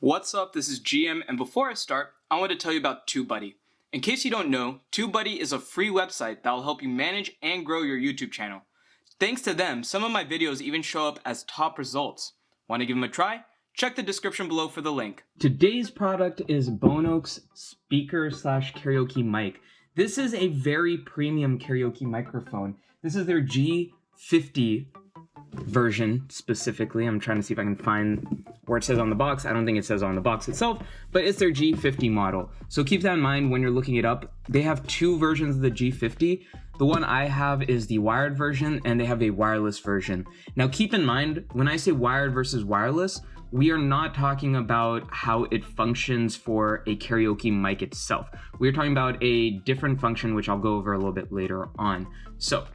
What's up, this is GM, and before I start, I want to tell you about TubeBuddy. In case you don't know, TubeBuddy is a free website that will help you manage and grow your YouTube channel. Thanks to them, some of my videos even show up as top results. Want to give them a try? Check the description below for the link. Today's product is BONAOK's speaker/karaoke mic. This is a very premium karaoke microphone. This is their G50 version specifically. I'm trying to see if I can find where it says on the box. I don't think it says on the box itself, but it's their G50 model. So keep that in mind when you're looking it up. They have two versions of the G50. The one I have is the wired version, and they have a wireless version. Now keep in mind, when I say wired versus wireless, we are not talking about how it functions for a karaoke mic itself. We're talking about a different function, which I'll go over a little bit later on. So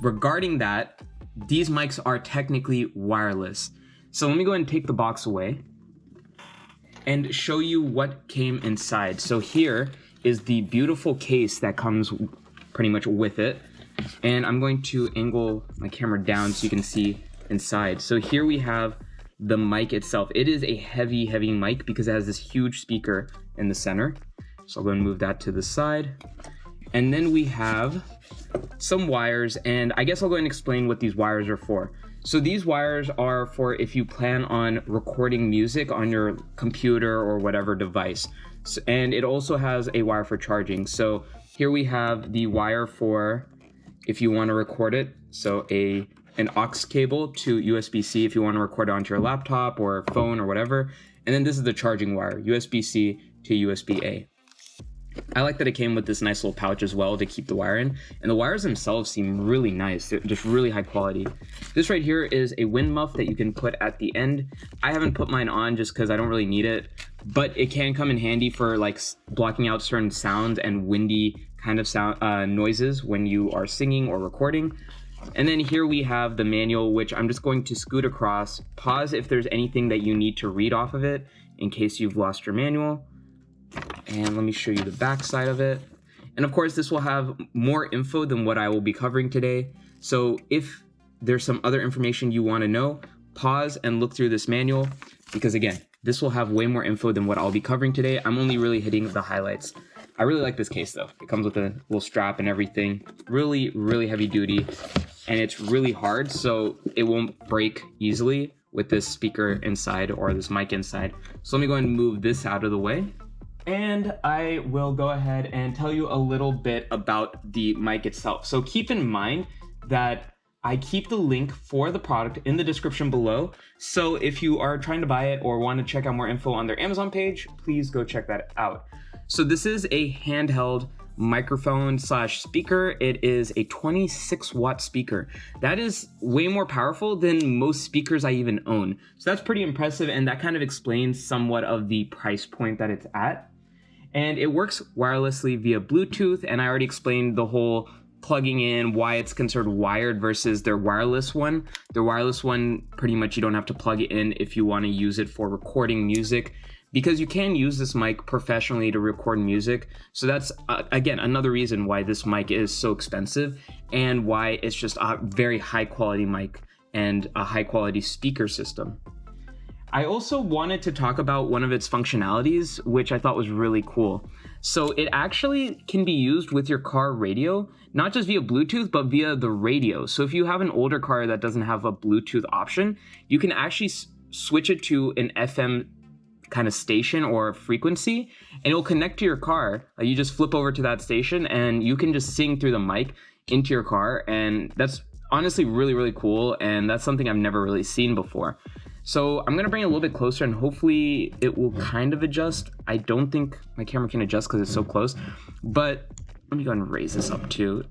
regarding that, these mics are technically wireless. So let me go ahead and take the box away and show you what came inside. So here is the beautiful case that comes pretty much with it. And I'm going to angle my camera down so you can see inside. So here we have the mic itself. It is a heavy, heavy mic because it has this huge speaker in the center. So I'll go and move that to the side. And then we have some wires, and I guess I'll go ahead and explain what these wires are for. So these wires are for if you plan on recording music on your computer or whatever device. And it also has a wire for charging. So here we have the wire for if you want to record it. So an aux cable to USB-C if you want to record it onto your laptop or phone or whatever. And then this is the charging wire, USB-C to USB-A. I like that it came with this nice little pouch as well to keep the wire in. And the wires themselves seem really nice. They're just really high quality. This right here is a wind muff that you can put at the end. I haven't put mine on just because I don't really need it, but it can come in handy for like blocking out certain sounds and windy kind of sound noises when you are singing or recording. And then here we have the manual, which I'm just going to scoot across, pause if there's anything that you need to read off of it in case you've lost your manual. And let me show you the back side of it. And of course, this will have more info than what I will be covering today. So if there's some other information you want to know, pause and look through this manual, because again, this will have way more info than what I'll be covering today. I'm only really hitting the highlights. I really like this case though. It comes with a little strap and everything. Really, really heavy duty. And it's really hard, so it won't break easily with this speaker inside or this mic inside. So let me go ahead and move this out of the way. And I will go ahead and tell you a little bit about the mic itself. So keep in mind that I keep the link for the product in the description below. So if you are trying to buy it or want to check out more info on their Amazon page, please go check that out. So this is a handheld microphone/speaker. It is a 26-watt speaker. That is way more powerful than most speakers I even own. So that's pretty impressive, and that kind of explains somewhat of the price point that it's at. And it works wirelessly via Bluetooth, and I already explained the whole plugging in, why it's considered wired versus their wireless one. Their wireless one, pretty much you don't have to plug it in if you want to use it for recording music, because you can use this mic professionally to record music. So that's, again, another reason why this mic is so expensive and why it's just a very high quality mic and a high quality speaker system. I also wanted to talk about one of its functionalities, which I thought was really cool. So it actually can be used with your car radio, not just via Bluetooth, but via the radio. So if you have an older car that doesn't have a Bluetooth option, you can actually switch it to an FM kind of station or frequency, and it'll connect to your car. You just flip over to that station and you can just sing through the mic into your car. And that's honestly really, really cool. And that's something I've never really seen before. So I'm going to bring it a little bit closer and hopefully it will kind of adjust. I don't think my camera can adjust because it's so close, but let me go ahead and raise this up too.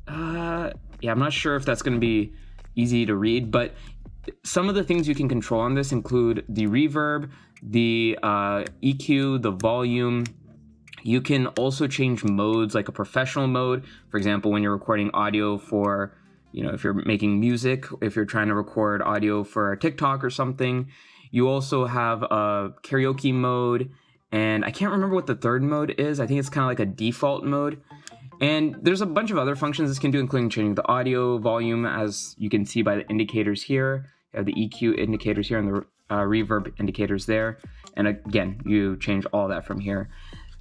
Yeah, I'm not sure if that's going to be easy to read, but some of the things you can control on this include the reverb, the EQ, the volume. You can also change modes, like a professional mode. For example, when you're recording audio for, if you're making music, if you're trying to record audio for a TikTok or something. You also have a karaoke mode, and I can't remember what the third mode is. I think it's kind of like a default mode. And there's a bunch of other functions this can do, including changing the audio volume, as you can see by the indicators here. You have the EQ indicators here on the reverb indicators there. And again, you change all that from here.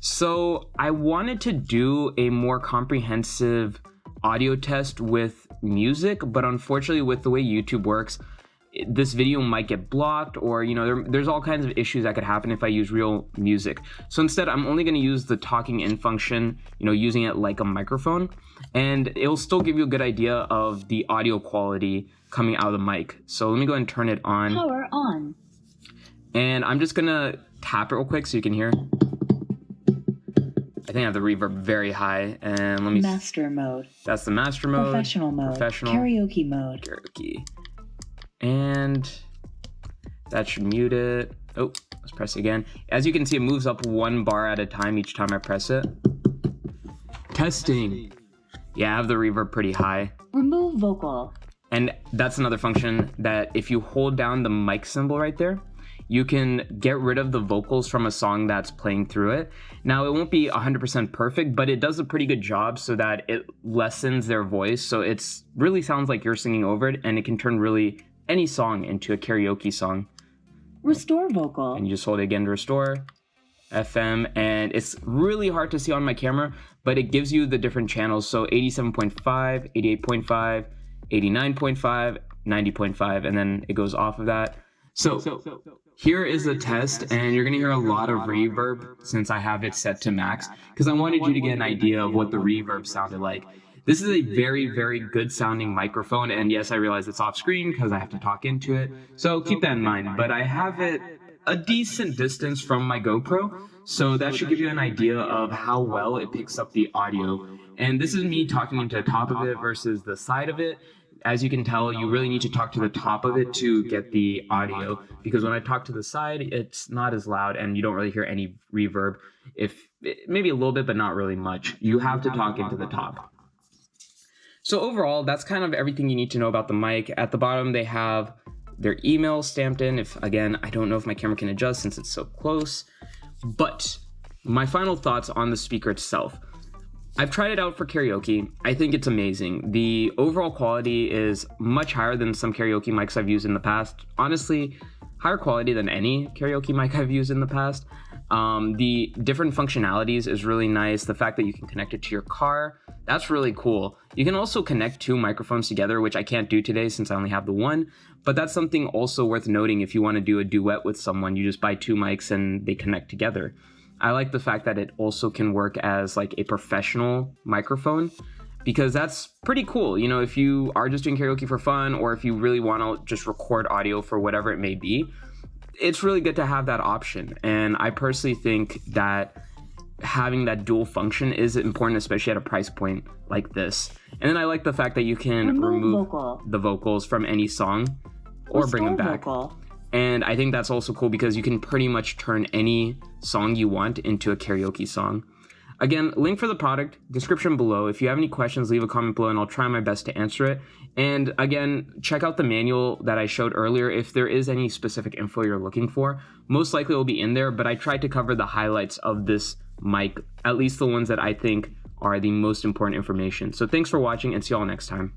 So I wanted to do a more comprehensive audio test with music, but unfortunately with the way YouTube works, this video might get blocked, or there's all kinds of issues that could happen if I use real music. So instead, I'm only going to use the talking in function, using it like a microphone, and it'll still give you a good idea of the audio quality coming out of the mic. So let me go ahead and turn it on. Power on. And I'm just going to tap it real quick so you can hear. I think I have the reverb very high, and let me. Master mode. That's the master mode. Professional mode. Professional. Karaoke mode. Karaoke. And that should mute it. Oh, let's press it again. As you can see, it moves up 1 bar at a time each time I press it. Testing. Yeah, I have the reverb pretty high. Remove vocal. And that's another function that if you hold down the mic symbol right there, you can get rid of the vocals from a song that's playing through it. Now, it won't be 100% perfect, but it does a pretty good job so that it lessens their voice. So it's really sounds like you're singing over it, and it can turn really any song into a karaoke song. Restore vocal. And you just hold it again to restore. FM, and it's really hard to see on my camera, but it gives you the different channels. So 87.5, 88.5, 89.5, 90.5, and then it goes off of that. So here is a test, and you're gonna hear a lot of reverb since I have it set to max, because I wanted you to get an idea of what the reverb sounded like. This is a very, very good sounding microphone, and yes, I realize it's off screen because I have to talk into it, so keep that in mind. But I have it a decent distance from my GoPro, so that should give you an idea of how well it picks up the audio. And this is me talking into the top of it versus the side of it. As you can tell, you really need to talk to the top of it to get the audio, because when I talk to the side, it's not as loud and you don't really hear any reverb. If maybe a little bit, but not really much. You have to talk into the top. So overall, that's kind of everything you need to know about the mic. At the bottom, they have their email stamped in. Again, I don't know if my camera can adjust since it's so close, but my final thoughts on the speaker itself. I've tried it out for karaoke. I think it's amazing. The overall quality is much higher than some karaoke mics I've used in the past. Honestly, higher quality than any karaoke mic I've used in the past. The different functionalities is really nice. The fact that you can connect it to your car, that's really cool. You can also connect 2 microphones together, which I can't do today since I only have the one, but that's something also worth noting. If you want to do a duet with someone, you just buy 2 mics and they connect together. I like the fact that it also can work as like a professional microphone, because that's pretty cool. If you are just doing karaoke for fun, or if you really want to just record audio for whatever it may be, it's really good to have that option. And I personally think that having that dual function is important, especially at a price point like this. And then I like the fact that you can remove the vocals from any song or bring them back. Vocal. And I think that's also cool because you can pretty much turn any song you want into a karaoke song. Again, link for the product, description below. If you have any questions, leave a comment below and I'll try my best to answer it. And again, check out the manual that I showed earlier if there is any specific info you're looking for. Most likely it will be in there, but I tried to cover the highlights of this mic, at least the ones that I think are the most important information. So thanks for watching and see you all next time.